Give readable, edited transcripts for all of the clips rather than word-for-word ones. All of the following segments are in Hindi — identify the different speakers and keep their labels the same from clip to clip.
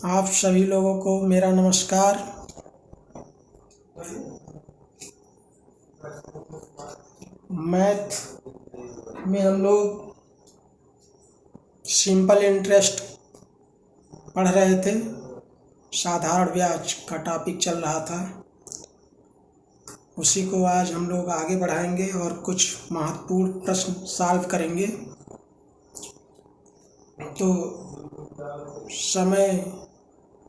Speaker 1: आप सभी लोगों को मेरा नमस्कार। मैथ में हम लोग सिंपल इंटरेस्ट पढ़ रहे थे। साधारण ब्याज का टॉपिक चल रहा था, उसी को आज हम लोग आगे बढ़ाएंगे और कुछ महत्वपूर्ण प्रश्न सॉल्व करेंगे। तो समय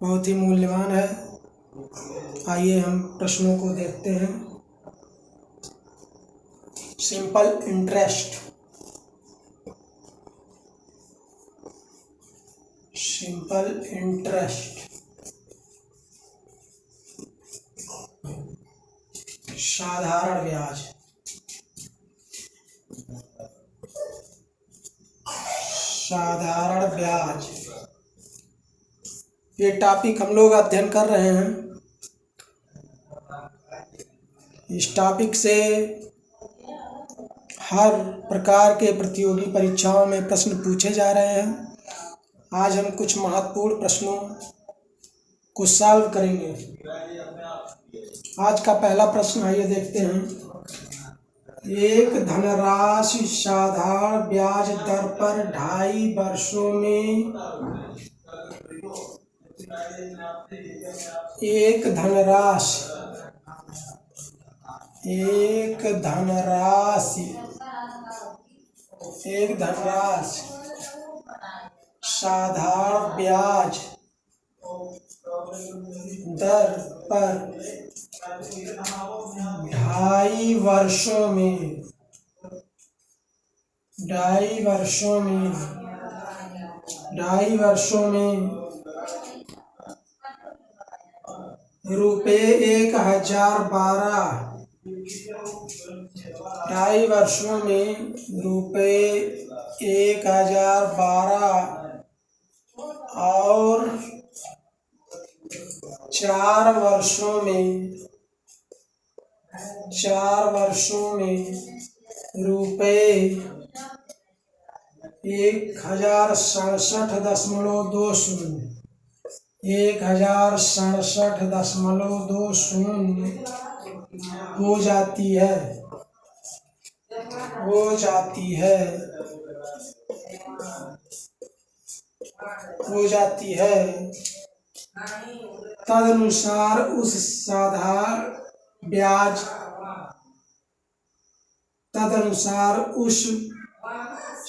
Speaker 1: बहुत ही मूल्यवान है। आइए हम प्रश्नों को देखते हैं। सिंपल इंटरेस्ट, सिंपल इंटरेस्ट, साधारण ब्याज, साधारण ब्याज, ये टॉपिक हम लोग अध्ययन कर रहे हैं। इस टॉपिक से हर प्रकार के प्रतियोगी परीक्षाओं में प्रश्न पूछे जा रहे हैं। आज हम कुछ महत्वपूर्ण प्रश्नों को सॉल्व करेंगे। आज का पहला प्रश्न आइए देखते हैं। एक धनराशि साधारण ब्याज दर पर 2.5 वर्षों में एक धनराशि साधारण ब्याज दर पर 2.5 वर्षों में रुपये 1012, 2.5 वर्षों में रुपये 1012 और 4 वर्षों में रुपये 1067.20 हो जाती है। तदनुसार उस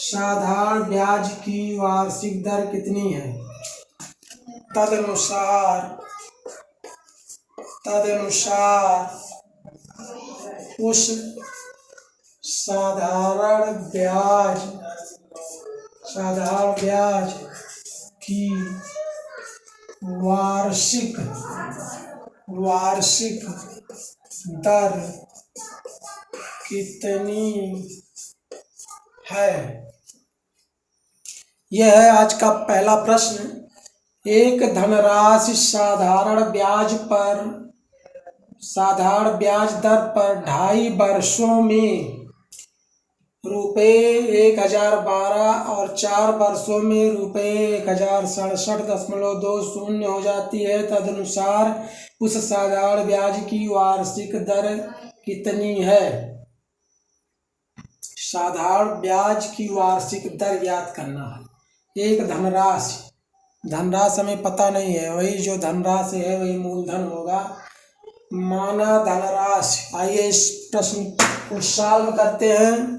Speaker 1: साधारण ब्याज की वार्षिक दर कितनी है? तदनुसार उस साधारण ब्याज की वार्षिक दर कितनी है? यह है आज का पहला प्रश्न। एक धनराशि साधारण ब्याज दर पर 2.5 वर्षों में रुपये 1012 और 4 वर्षों में रुपये 1067.20 हो जाती है। तदनुसार उस साधारण ब्याज की वार्षिक दर कितनी है? साधारण ब्याज की वार्षिक दर ज्ञात करना है। एक धनराशि हमें पता नहीं है, वही जो धनराशि है वही मूलधन होगा। माना धनराशि। आइए इस प्रश्न को सॉल्व करते हैं।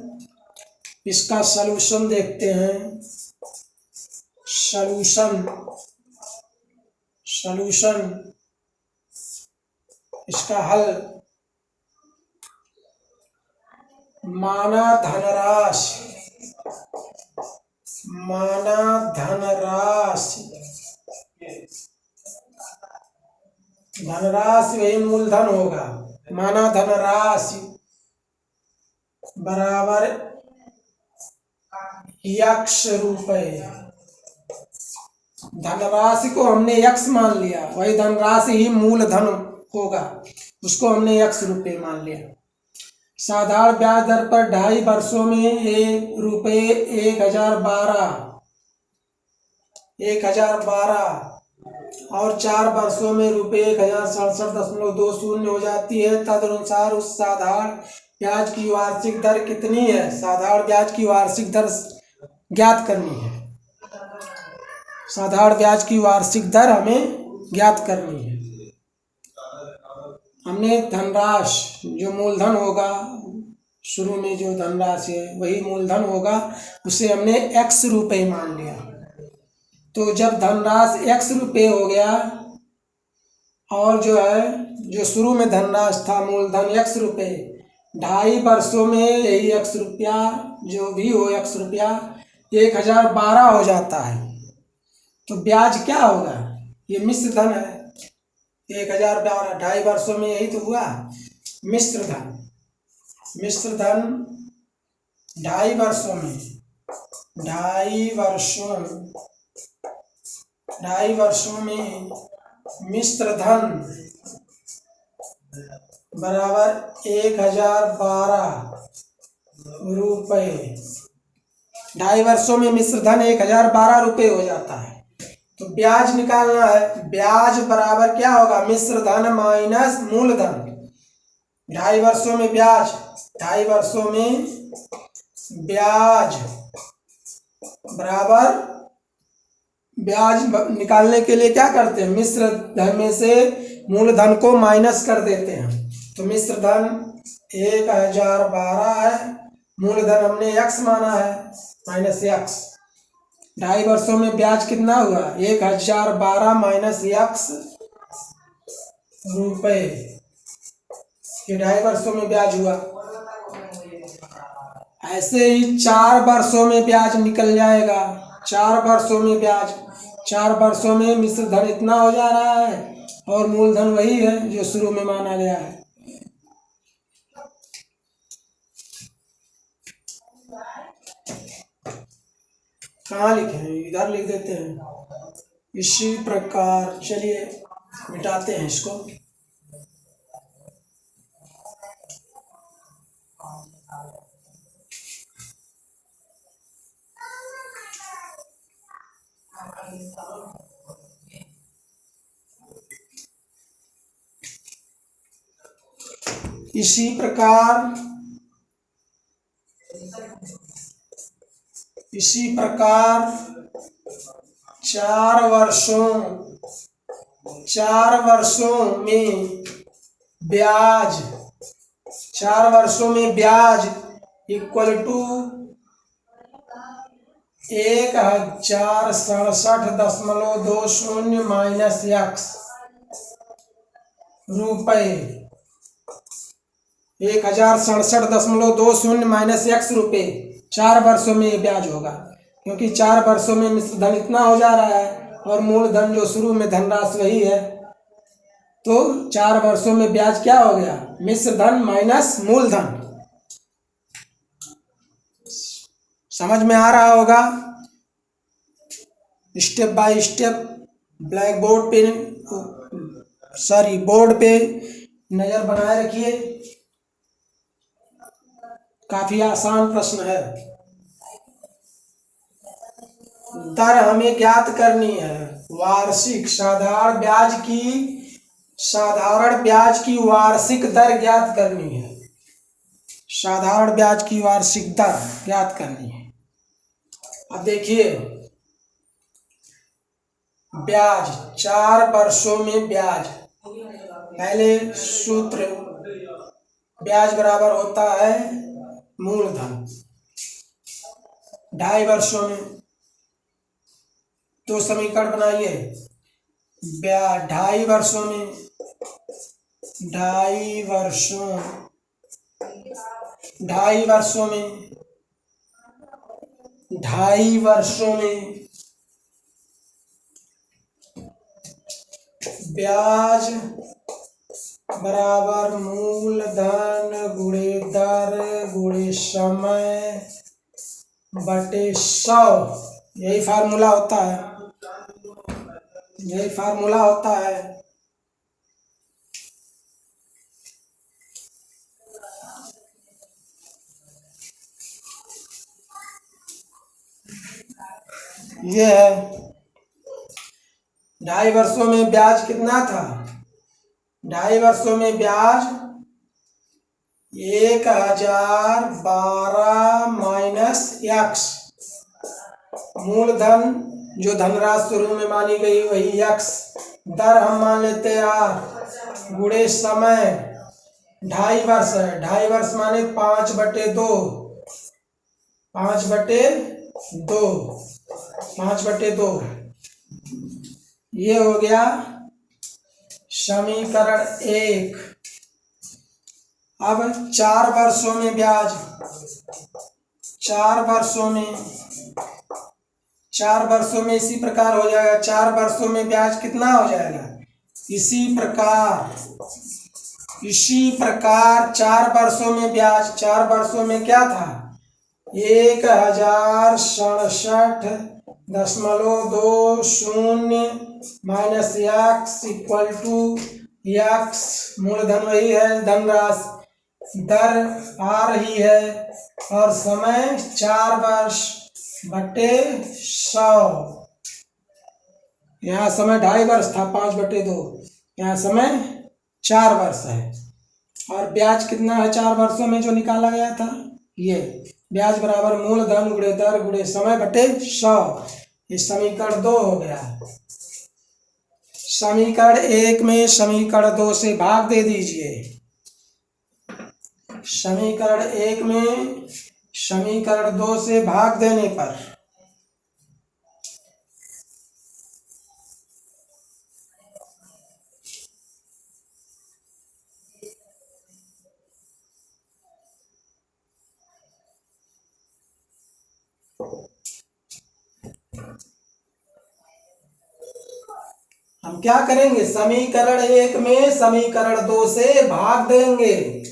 Speaker 1: इसका सलूशन देखते हैं। सलूशन इसका हल। माना धनराशि वही मूलधन होगा। माना धनराशि बराबर x रुपये। धनराशि को हमने x मान लिया, वही धनराशि ही मूलधन होगा, उसको हमने x रुपये मान लिया। साधारण ब्याज दर पर 2.5 वर्षों में रुपये 1012 और 4 वर्षों में रुपये 1067.20 हो जाती है, तदनुसार उस साधारण ब्याज की वार्षिक दर कितनी है? साधारण ब्याज की वार्षिक दर ज्ञात करनी है। साधारण ब्याज की वार्षिक दर हमें ज्ञात करनी है। हमने धनराशि जो मूलधन होगा, शुरू में जो धनराशि है वही मूलधन होगा, उसे हमने x रुपये मान लिया। तो जब धनराशि x रुपये हो गया और जो है जो शुरू में धनराशि था मूलधन x रुपये, 2.5 वर्षों में यही x रुपया जो भी हो x रुपया 1012 हो जाता है। तो ब्याज क्या होगा? ये मिश्र धन है, 1012 2.5 वर्षों में यही तो हुआ मिश्र धन। मिश्र धन 2.5 वर्षों में 2.5 वर्षों में मिश्र धन बराबर 1012 रुपये। 2.5 वर्षों में मिश्र धन 1012 रुपये हो जाता है। तो ब्याज निकालना है। ब्याज बराबर क्या होगा? मिश्र धन माइनस मूलधन। 2.5 वर्षों में ब्याज, 2.5 वर्षों में ब्याज बराबर, ब्याज निकालने के लिए क्या करते हैं? मिश्र धन में से मूलधन को माइनस कर देते हैं। तो मिश्र धन 1012 है, मूलधन हमने x माना है माइनस x। 2.5 वर्षों में ब्याज कितना हुआ? 1012 माइनस x रुपये। ये 2.5 वर्षों में ब्याज हुआ। ऐसे ही 4 वर्षों में ब्याज निकल जाएगा। 4 वर्षों में ब्याज, 4 वर्षों में मिश्र धन इतना हो जा रहा है और मूलधन वही है जो शुरू में माना गया है। कहाँ लिखे हैं? इधर लिख देते हैं। इसी प्रकार चलिए मिटाते हैं इसको। इसी प्रकार 4 वर्षों में ब्याज, 4 वर्षों में ब्याज इक्वल टू 1067.20 माइनस x रुपये। 1067.20 माइनस x रुपये 4 वर्षों में ये ब्याज होगा, क्योंकि 4 वर्षों में मिश्र धन इतना हो जा रहा है और मूलधन जो शुरू में धनराशि वही है। तो 4 वर्षों में ब्याज क्या हो गया? मिश्र धन माइनस मूलधन। समझ में आ रहा होगा? Step by step black board पे, बोर्ड पे नजर बनाए रखिए। काफी आसान प्रश्न है। दर हमें ज्ञात करनी है वार्षिक, साधारण ब्याज की वार्षिक दर ज्ञात करनी है। साधारण ब्याज की वार्षिक दर ज्ञात करनी है। अब देखिए, ब्याज 4 वर्षों में ब्याज, पहले सूत्र, ब्याज बराबर होता है मूलधन। 2.5 वर्षों में तो समीकरण बनाइए। 2.5 वर्षों में 2.5 वर्षों में ब्याज बराबर मूलधन गुणे दर गुणे समय बटे 100। यही फार्मूला होता है, यही फार्मूला होता है। ये है 2.5 वर्षों में ब्याज कितना था? 2.5 वर्षों में ब्याज 1012 माइनस x, मूलधन जो धनराशि शुरू में मानी गई वही x, दर हम मान लेते हैं r, गुणे समय 2.5 वर्ष है, 2.5 वर्ष माने 5/2, 5/2 ये हो गया समीकरण 1। अब 4 वर्षों में ब्याज, 4 वर्षों में इसी प्रकार हो जाएगा। 4 वर्षों में ब्याज कितना हो जाएगा? इसी प्रकार 4 वर्षों में ब्याज, 4 वर्षों में क्या था? 1067.20 minus x equal to x, मूलधन वही है, धनराशि, दर आ रही है और समय 4 वर्ष बटे 100। यहाँ समय 2.5 वर्ष था, 5/2, यहाँ समय 4 वर्ष है। और ब्याज कितना है 4 वर्षों में जो निकाला गया था? ये ब्याज बराबर मूलधन गुणे दर गुणे समय बटे 100। ये समीकरण 2 हो गया। समीकरण 1 में समीकरण 2 से भाग दे दीजिए। समीकरण 1 में समीकरण 2 से भाग देने पर हम क्या करेंगे? समीकरण 1 में समीकरण 2 से भाग देंगे।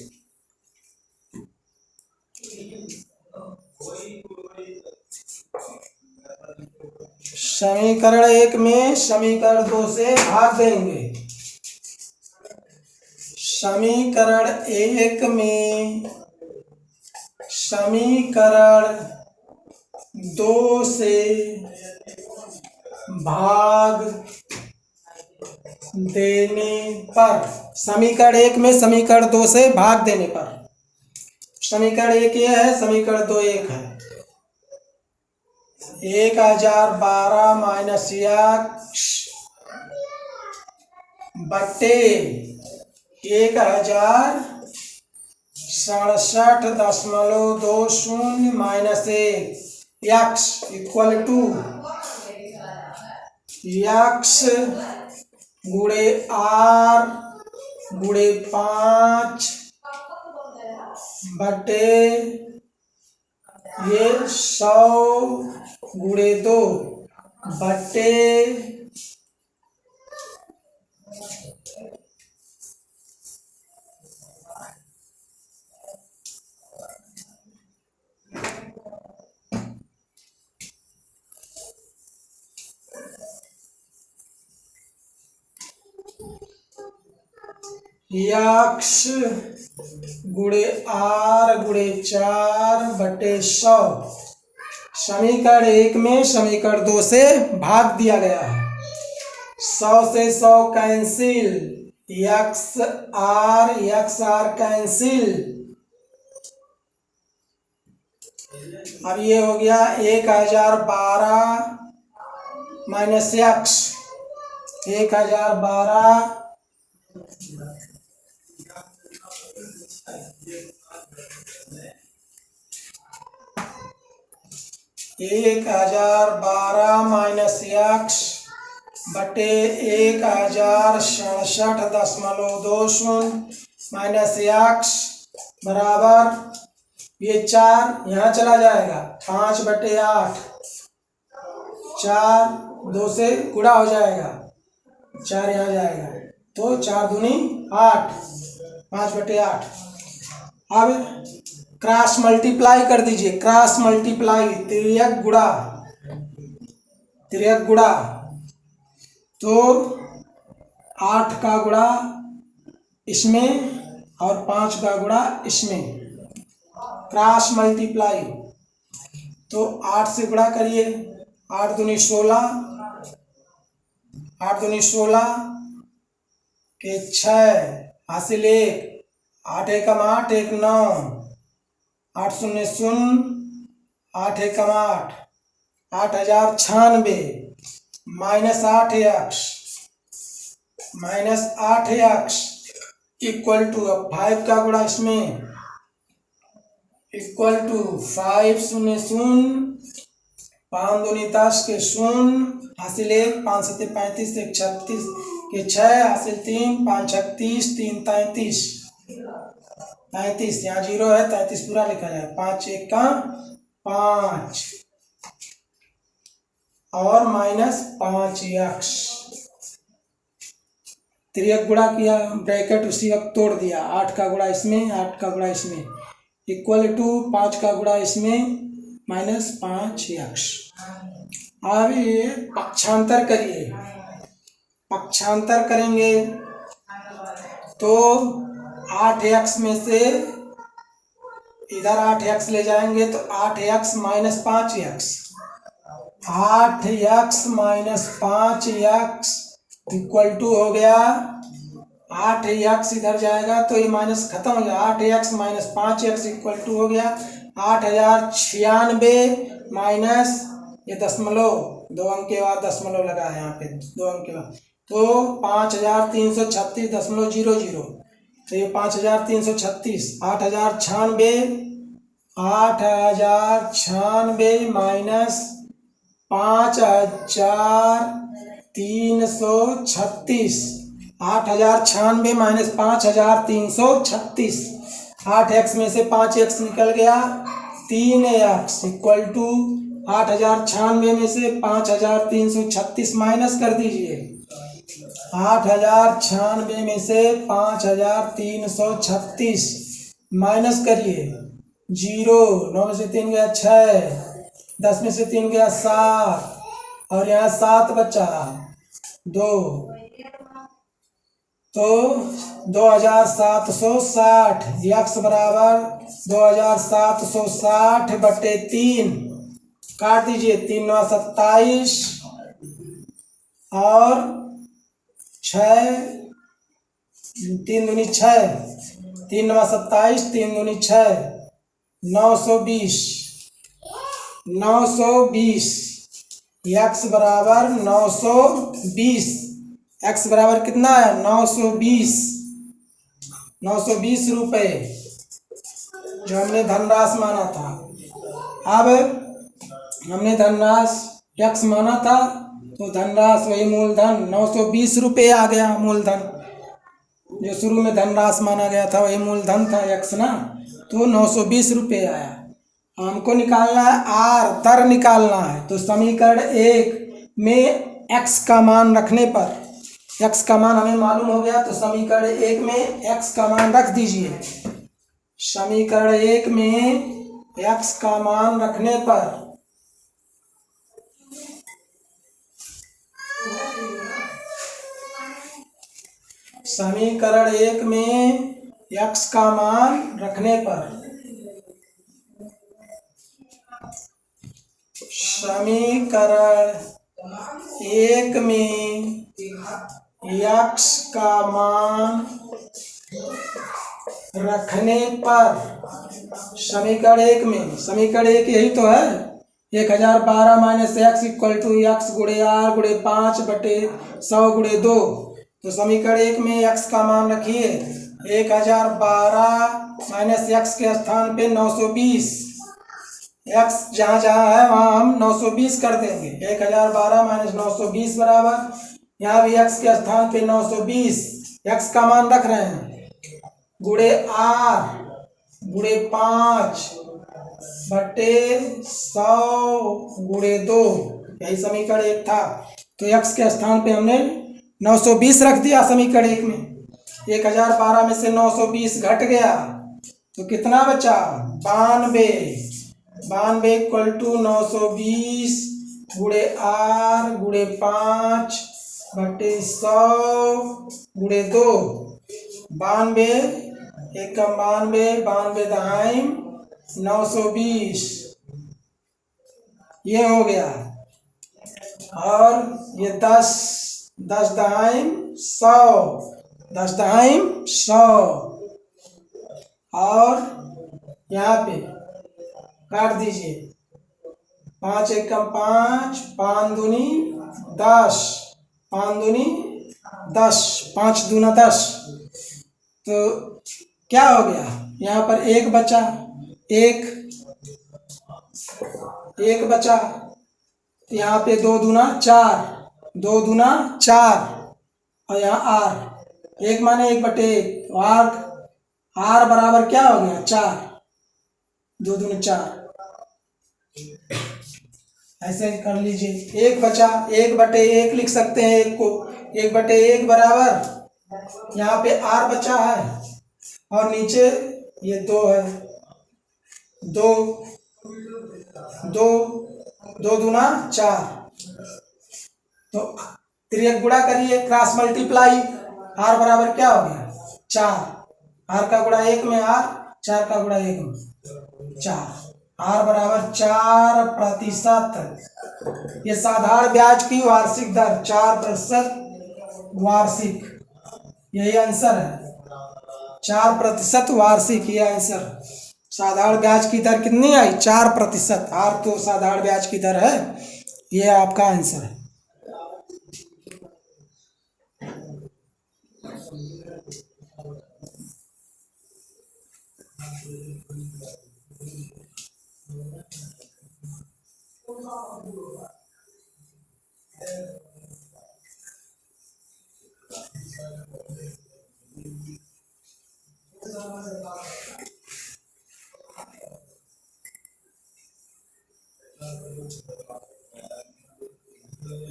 Speaker 1: समीकरण 1 में समीकरण 2 से भाग देंगे। समीकरण 1 में समीकरण 2 से भाग देने पर, समीकरण 1 में समीकरण 2 से भाग देने पर, समीकरण 1 ये है, समीकरण 2 1 है। 1012 माइनस x बटे 1067.20 minus x equal to x गुणे r गुणे 5 बटे ये 100 गुणे 2 बटे x गुणे r गुणे 4 बटे 100। समीकरण 1 में समीकरण 2 से भाग दिया गया है। 100 से 100 कैंसिल, x r कैंसिल। अब ये हो गया 1012 माइनस x, 1012 1012 माइनस x बटे 1067.20 माइनस x बराबर ये 4 यहाँ चला जाएगा, 5/8, 4 2 से गुणा हो जाएगा, 4 यहाँ जाएगा तो 4 दूनी 8, 5/8। अब क्रॉस मल्टीप्लाई कर दीजिए, क्रॉस मल्टीप्लाई, तिर्यक गुणा तो 8 का गुणा इसमें और 5 का गुणा इसमें, क्रॉस मल्टीप्लाई तो 8 से गुणा करिए, 8 दूनी 16, 8 दूनी 16 के 6 हासिल 1, 8 एकम 8, 1 9, 8 शून्य शून्य, 8 एकम 8, 8096 -8x इक्वल टू, अब 5 का गुणा इसमें इक्वल टू 5 शून्य शून्य, 5 दूनी 10 के 0 हासिल 1, 5 सत्ते 35, 1 36 के 6 हासिल 3, 5 36, 3 33, 33 यहाँ 0 है, 33 पूरा लिखा जाए, 5 1 का 5 और -5x। तिर्यक गुणा किया, ब्रैकेट उसी वक्त तोड़ दिया, 8 का गुणा इसमें, 8 का गुणा इसमें इक्वल टू 5 का गुणा इसमें -5x। अब ये पक्षांतर करिए, पक्षांतर करेंगे तो 8x में से इधर 8x ले जाएंगे तो 8x -5x, 8x -5x equal to हो गया 8x इधर जाएगा तो ये माइनस खत्म हो गया, 8x -5x इक्वल टू हो गया 8096 माइनस ये दशमलव 2 अंक के बाद दशमलव लगा है यहाँ पे 2 अंक के बाद, तो 5336.00, तो ये 5336, 8096 माइनस 5336, 8096 माइनस 5336, 8x में से 5x निकल गया, 3x इक्वल टू 8096 में से 5336 माइनस कर दीजिए, 8096 में से 5336 माइनस करिए, 0, 9 में से 3 गया 6, 10 में से 3 गया 7 और यहाँ 7 बचा 2, तो 2760 x बराबर 2760/3 काट दीजिए, 3 9 27 और 6 3 दूनी 6, 3 9 27, 3 दूनी 6, 920 x बराबर 920, x बराबर कितना है 920 रुपये जो हमने धनराशि माना था। अब हमने धनराशि x माना था तो धनराशि वही मूलधन 920 रुपये आ गया, मूलधन जो शुरू में धनराशि माना गया था वही मूलधन था x ना, तो 920 रुपये आया। हमको निकालना है r, दर निकालना है, तो समीकरण 1 में x का मान रखने पर, x का मान हमें मालूम हो गया तो समीकरण 1 में x का मान रख दीजिए। समीकरण 1 में x का मान रखने पर समीकरण 1 में x का मान रखने पर समीकरण 1 में x का मान रखने पर समीकरण 1 में, समीकरण 1 यही तो है, 1012 minus x equal to x गुणे r गुणे 5/100 गुणे 2, तो समीकरण 1 में x का मान रखिए 1012 माइनस x के स्थान पे 920, x जहाँ जहाँ है वहाँ हम 920 कर देंगे, 1012 माइनस 920 बराबर यहाँ भी x के स्थान पे 920 x का मान रख रहे हैं गुणे r गुणे 5/100 गुणे 2, यही समीकरण 1 था, तो x के स्थान पे हमने 920 रख दिया समीकरण 1 में। 1012 में से 920 घट गया तो कितना बचा 92 इक्वल टू 920 गुणे r गुणे 5/100 गुणे 2, 92 1 कम 92 दहाई 920 ये हो गया, और ये 10 10 दहाइम 100, 10 दहाइम 100। और यहाँ पे काट दीजिए, 5 एकम 5, 5 दूनी 10, 5 दूनी 10, 5 दूना 10। तो क्या हो गया, यहाँ पर एक बचा, एक बचा। यहाँ पे 2 दूना 4, 2 दूना 4, और यहाँ आर, 1 माने 1/1, आर बराबर क्या हो गया 4, 2 दूनी 4। ऐसे कर लीजिए, 1 बचा, 1/1 लिख सकते हैं, 1 को 1/1 बराबर, यहाँ पे आर बचा है और नीचे ये 2 है, 2 2 2 दूना 4। तो त्रियक गुणा करिए, क्रॉस मल्टीप्लाई, आर बराबर क्या हो गया 4, आर का गुणा 1 में आर, 4 का गुणा 1 में 4, आर बराबर 4%। ये साधारण ब्याज की वार्षिक दर 4% वार्षिक, यही आंसर है, 4% वार्षिक, ये आंसर। साधारण ब्याज की दर कितनी आई 4%, आर तो साधारण ब्याज की दर है, ये आपका आंसर है।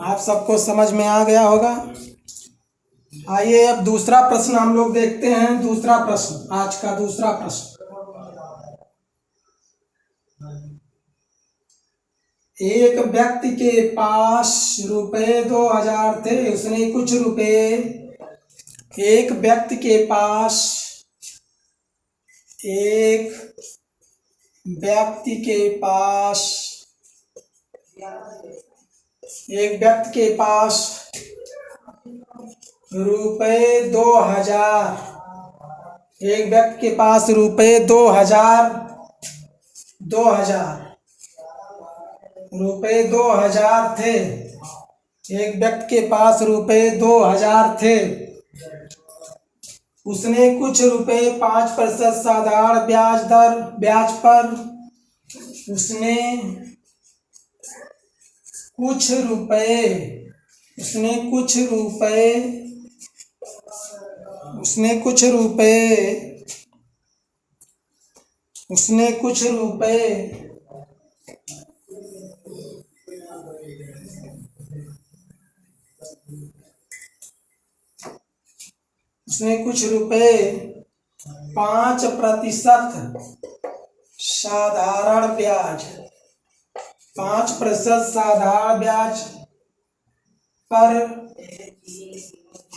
Speaker 1: आप सबको समझ में आ गया होगा। आइए अब दूसरा प्रश्न हम लोग देखते हैं। दूसरा प्रश्न, आज का दूसरा प्रश्न, एक व्यक्ति के पास ₹2000 थे, उसने कुछ रुपए, एक व्यक्ति के पास, एक व्यक्ति के पास, एक व्यक्ति के पास ₹2000, एक व्यक्ति के पास ₹2000 थे, एक व्यक्ति के पास ₹2000 थे, उसने कुछ रुपए 5% साधारण ब्याज पर, उसने कुछ रुपए 5% साधारण ब्याज, 5% साधारण ब्याज पर,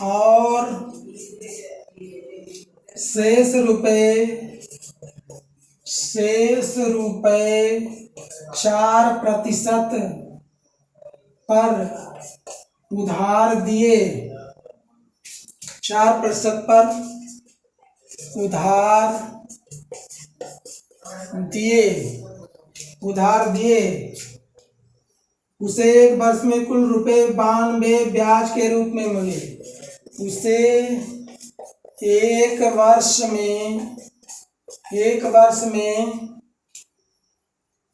Speaker 1: और शेष रुपए 4% पर उधार दिए, 4% पर उधार दिए, उसे एक वर्ष में कुल ₹92 ब्याज के रूप में मिले, उसे एक वर्ष में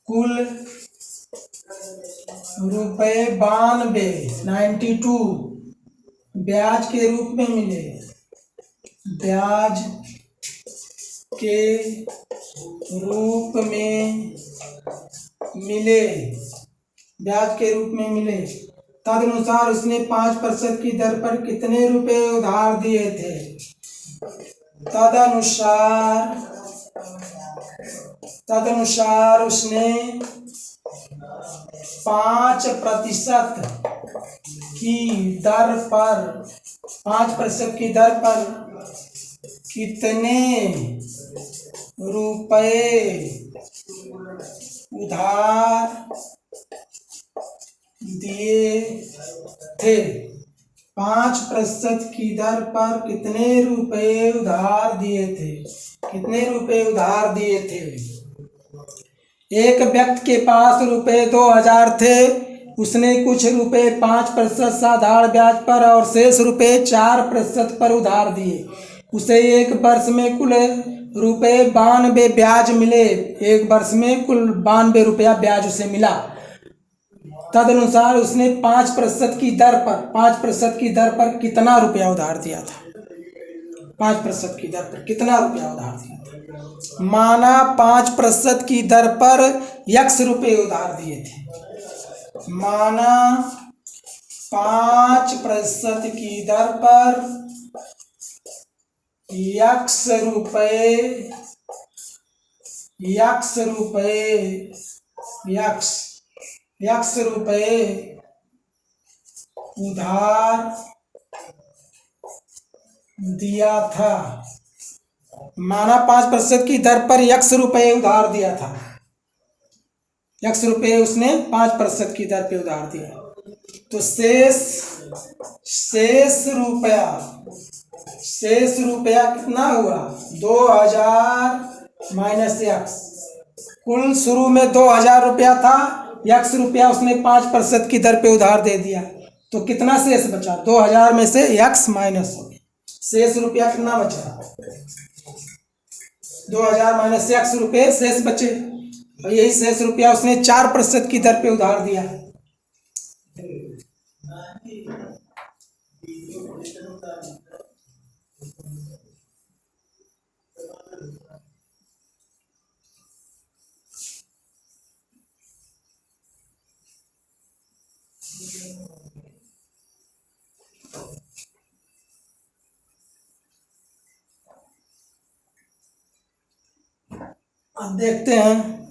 Speaker 1: कुल ₹92 ब्याज के रूप में मिले, ब्याज के रूप में मिले। तदनुसार उसने 5% की दर पर कितने रुपए उधार दिए थे? तदनुसार उसने 5% की दर पर कितने रुपए उधार दिए थे? 5% की दर पर कितने रुपए उधार दिए थे? कितने रुपए उधार दिए थे? एक व्यक्ति के पास रुपए 2000 थे। उसने कुछ रुपए 5% साधारण ब्याज पर और शेष रुपए 4% पर उधार दिए। उसे एक वर्ष में कुल रुपए 92 ब्याज मिले। एक वर्ष में कुल 92 रुपया ब्याज उसे मिला। तदनुसार उसने 5% की दर पर कितना रुपया उधार दिया था? 5% की दर पर कितना रुपया उधार दिया था? माना 5% की दर पर x रुपये उधार दिए थे। माना 5% की दर पर x रुपये उधार दिया था। माना 5% की दर पर x रुपये उधार दिया था। x रुपये उसने 5% की दर पे उधार दिया। तो शेष रुपया कितना हुआ? 2000 माइनस x। कुल शुरू में 2000 रुपया था। x रुपया उसने 5% की दर पे उधार दे दिया। तो कितना शेष बचा? 2000 में से x माइनस हो गया। शेष रुपया कितना बचा? 2000 माइनस x रुपये शेष बचे। और यही शेष रुपया उसने 4% की दर पे उधार दिया। अब देखते हैं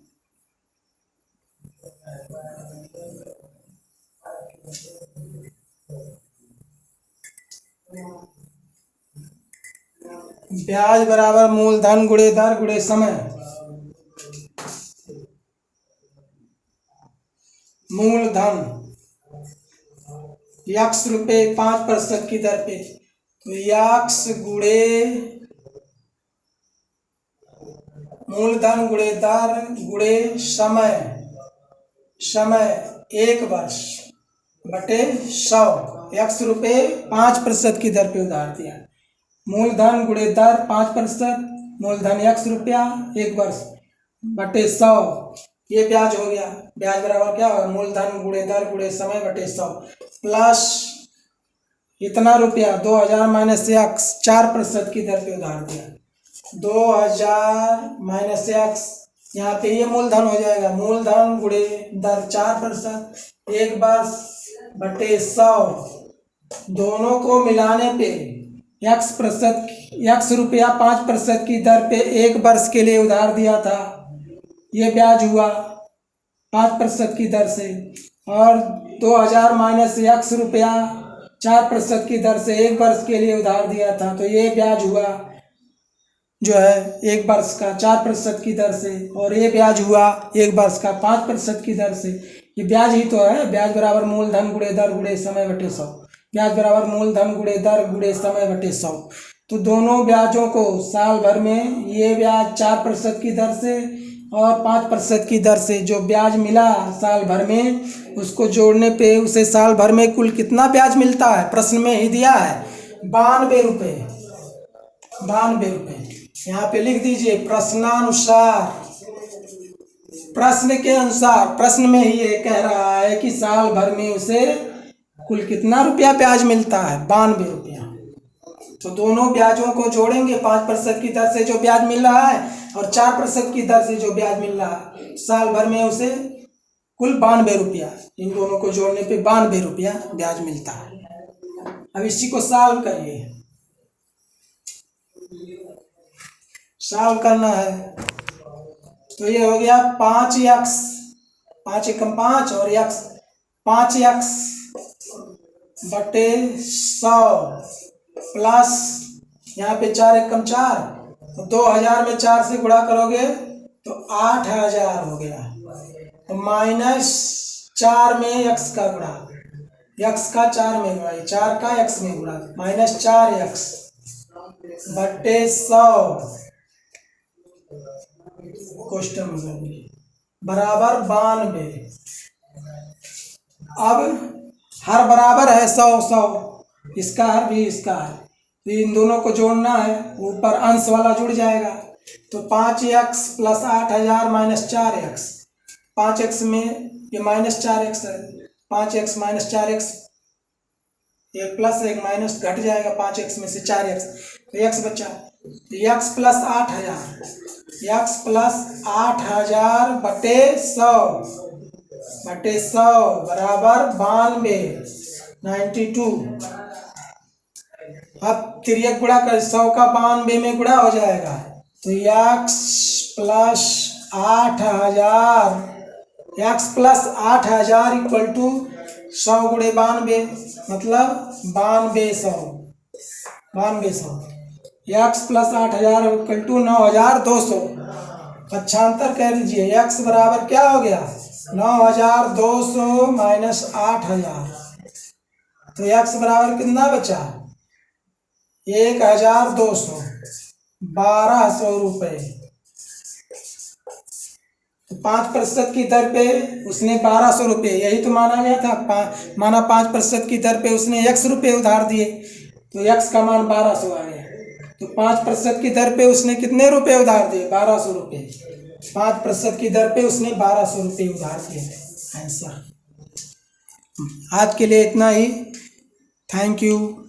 Speaker 1: ब्याज बराबर मूलधन गुणे दर गुणे समय। मूलधन x रुपये 5% की दर पे, तो x गुणे मूलधन गुणे दर गुणे समय। समय 1 वर्ष बटे 100। x रुपये 5% की दर पे उधार दिया। मूलधन गुणे दर 5%, मूलधन x रुपया 1 वर्ष बटे 100। ये ब्याज हो गया। ब्याज बराबर क्या होगा? मूलधन गुणे दर गुणे समय बटे 100 प्लस इतना रुपया 2000 माइनस x 4% की दर पे उधार दिया। 2000 माइनस x, यहाँ पे ये मूलधन हो जाएगा। मूलधन गुणे दर 4%, 1 वर्ष बटे 100। दोनों को मिलाने पे x रुपया 5% की दर पे 1 वर्ष के लिए उधार दिया था। ये ब्याज हुआ 5% की दर से। और 2000 माइनस x रुपया 4% की दर से 1 वर्ष के लिए उधार दिया था। तो ये ब्याज हुआ जो है 1 वर्ष का 4% की दर से। और ये ब्याज हुआ 1 वर्ष का 5% की दर से। ये ब्याज ही तो है। ब्याज बराबर मूलधन गुणे दर गुणे समय बटे 100। ब्याज बराबर मूलधन गुणे दर गुणे समय बटे 100। तो दोनों ब्याजों को साल भर में ये ब्याज 4% की दर से और 5% की दर से जो ब्याज मिला साल भर में, उसको जोड़ने पे उसे साल भर में कुल कितना ब्याज मिलता है? प्रश्न में ही दिया है 92 रुपये। 92 रुपये यहाँ पे लिख दीजिए प्रश्नानुसार। प्रश्न के अनुसार, प्रश्न में ही ये कह रहा है कि साल भर में उसे कुल कितना रुपया ब्याज मिलता है? 92 रुपया। तो दोनों ब्याजों को जोड़ेंगे। 5% की दर से जो ब्याज मिल रहा है और 4% की दर से जो ब्याज मिल रहा है, साल भर में उसे कुल 92 रुपया। इन दोनों को जोड़ने पे 92 रुपया ब्याज मिलता है। अब इसी को सॉल्व करिए। सॉल्व करना है तो ये हो गया 5x, 5 एकम 5 और x, 5x बटे 100 प्लस यहाँ पे 4 एकम 4, तो 2000 में 4 से गुणा करोगे तो 8000 हो गया। तो -4 में x का गुणा, एक्स का 4 में गुणा, 4 का एक्स में गुणा, -4x बटे 100 क्वेश्चन बराबर 92। अब हर बराबर है 100, इसका हर भी इसका है, तो इन दोनों को जोड़ना है, ऊपर अंश वाला जुड़ जाएगा। तो 5x + 8000 - 4x, 5x में ये -4x है, 5x - 4x, एक प्लस एक माइनस घट जाएगा, 5x में से 4x, तो x बचा। तो x + 8000, x + 8000 बटे 100 बराबर 92। अब तिर्यक गुणा कर 100 का 92 में गुणा हो जाएगा, तो x + 8000 = 100 गुणे 92, मतलब 9200। x + 8000 = 9200। पक्षांतर कह लीजिए, x बराबर क्या हो गया, 9200 - 8000, तो x बराबर कितना बचा, 1200, 1200 रुपये। तो 5% की दर पे उसने 1200 रुपये, यही तो माना गया था, माना 5% की दर पे उसने x रुपये उधार दिए, तो x का मान 1200 आ गया। तो 5% की दर पे उसने कितने रुपए उधार दिए, 1200 रुपये। 5% की दर पे उसने 1200 रुपये उधार दिए। आंसर। आज के लिए इतना ही, थैंक यू।